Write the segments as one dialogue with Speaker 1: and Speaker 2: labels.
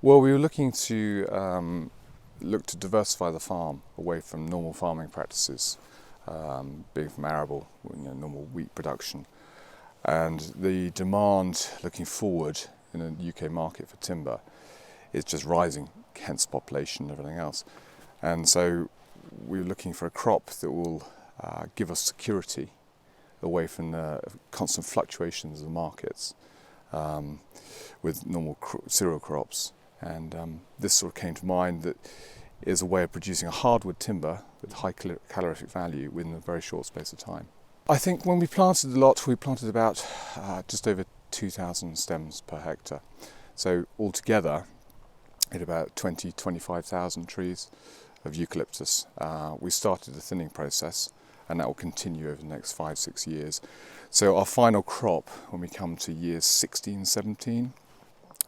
Speaker 1: Well, we were looking to diversify the farm away from normal farming practices, being from arable, normal wheat production. And the demand looking forward in the UK market for timber is just rising, hence population and everything else. And so we're looking for a crop that will give us security away from the constant fluctuations of the markets with normal cereal crops. And this sort of came to mind that is a way of producing a hardwood timber with high calorific value within a very short space of time. I think when we planted the lot, we planted about just over 2,000 stems per hectare. So altogether, at about 25,000 trees of eucalyptus. We started the thinning process, and that will continue over the next 5-6 years. So our final crop, when we come to years 16, 17,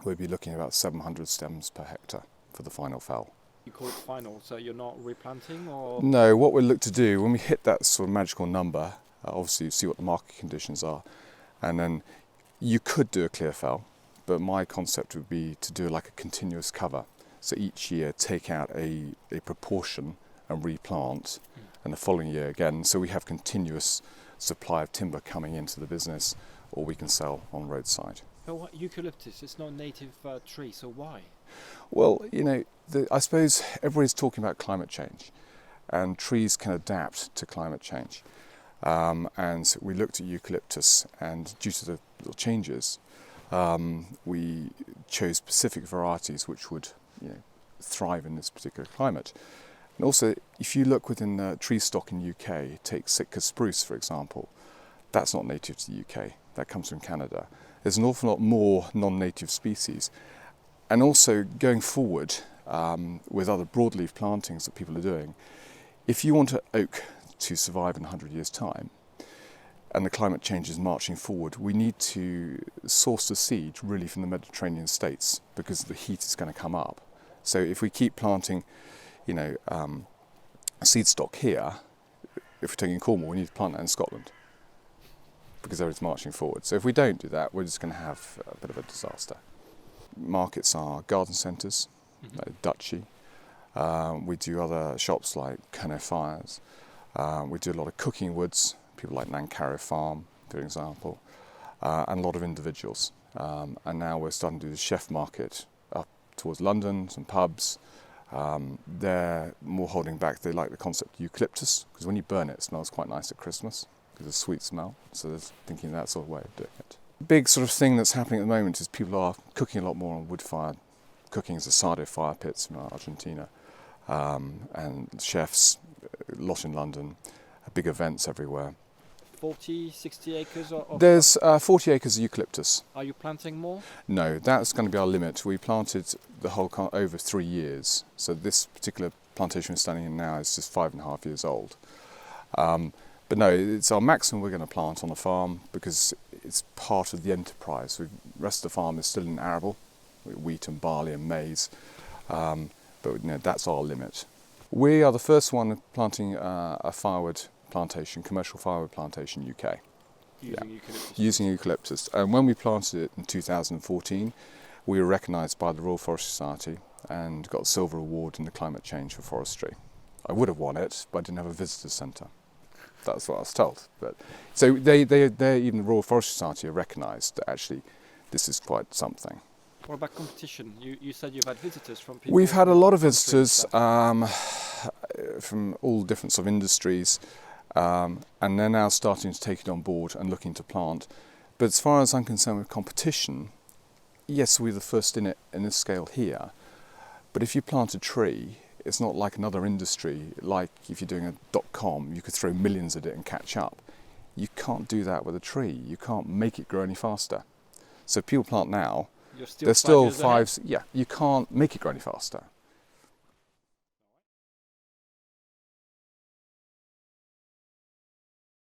Speaker 1: we'll be looking at about 700 stems per hectare for the final fell.
Speaker 2: You call it final, so you're not replanting, or?
Speaker 1: No, what we'll look to do, when we hit that sort of magical number, obviously you see what the market conditions are, and then you could do a clear fell, but my concept would be to do like a continuous cover. So each year take out a proportion and replant, and the following year again, so we have continuous supply of timber coming into the business, or we can sell on roadside.
Speaker 2: But what, eucalyptus, it's not a native tree, so why?
Speaker 1: Well, I suppose everybody's talking about climate change, and trees can adapt to climate change. And we looked at eucalyptus, and due to the little changes, we chose specific varieties which would thrive in this particular climate. And also, if you look within the tree stock in the UK, take Sitka spruce, for example, that's not native to the UK, that comes from Canada. There's an awful lot more non-native species. And also, going forward with other broadleaf plantings that people are doing, if you want an oak to survive in 100 years' time, and the climate change is marching forward, we need to source the seed really from the Mediterranean states, because the heat is going to come up. So if we keep planting, seed stock here, if we're taking Cornwall, we need to plant that in Scotland, because there it's marching forward. So if we don't do that, we're just going to have a bit of a disaster. Markets are garden centres, like Duchy. We do other shops like Cornwall Fires. We do a lot of cooking woods, people like Nancarrow Farm, for example, and a lot of individuals. And now we're starting to do the chef market up towards London, some pubs. They're more holding back. They like the concept of eucalyptus, because when you burn it, it smells quite nice at Christmas, because it's a sweet smell. So they're thinking that sort of way of doing it. Big sort of thing that's happening at the moment is people are cooking a lot more on wood-fired cooking, asado fire pits from Argentina, and chefs, a lot in London, big events everywhere.
Speaker 2: 40, 60 acres?
Speaker 1: There's 40 acres of eucalyptus.
Speaker 2: Are you planting more?
Speaker 1: No, that's going to be our limit. We planted the whole over 3 years. So this particular plantation we're standing in now is just 5.5 years old. But no, it's our maximum we're going to plant on the farm, because it's part of the enterprise. The rest of the farm is still in arable, wheat and barley and maize, but that's our limit. We are the first one planting a firewood plantation, commercial firewood plantation in UK. Using eucalyptus. And when we planted it in 2014, we were recognised by the Royal Forest Society and got a silver award in the climate change for forestry. I would have won it, but I didn't have a visitors centre. That's what I was told. But so they even the Royal Forest Society are recognised that actually this is quite something.
Speaker 2: What about competition? You said you've had visitors from people.
Speaker 1: We've had a lot of visitors from all different sort of industries, and they're now starting to take it on board and looking to plant. But as far as I'm concerned with competition, yes, we're the first in it in this scale here. But if you plant a tree, it's not like another industry, like if you're doing a .com, you could throw millions at it and catch up. You can't do that with a tree. You can't make it grow any faster. So if people plant now,
Speaker 2: they're still 5
Speaker 1: you can't make it grow any faster.